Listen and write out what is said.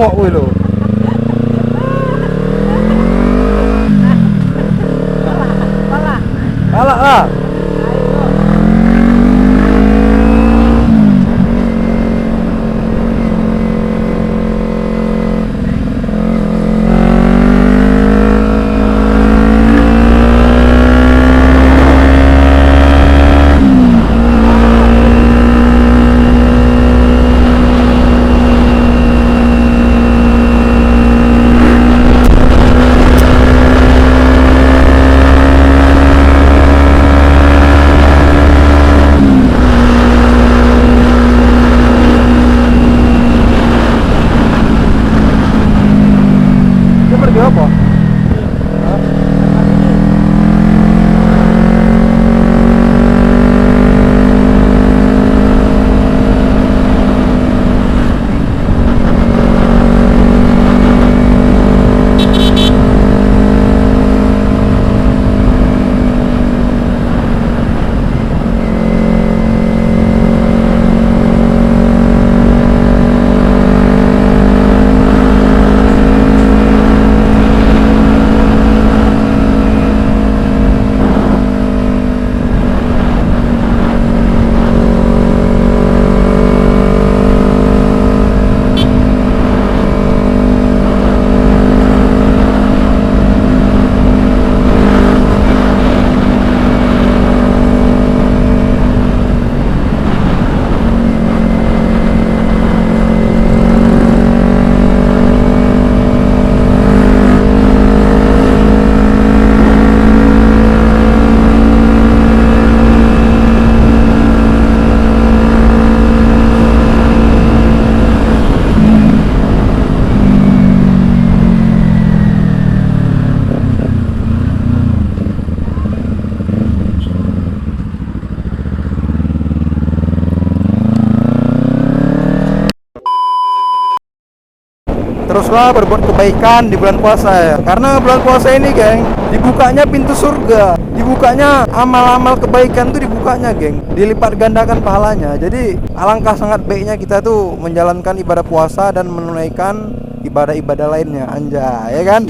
bengok gue lo. Kalah lah. Dia apa? Teruslah berbuat kebaikan di bulan puasa ya. Karena bulan puasa ini, geng, dibukanya pintu surga, dibukanya amal-amal kebaikan tuh dibukanya, geng, dilipat gandakan pahalanya. Jadi alangkah sangat baiknya kita tuh menjalankan ibadah puasa dan menunaikan ibadah-ibadah lainnya, anjay, ya kan?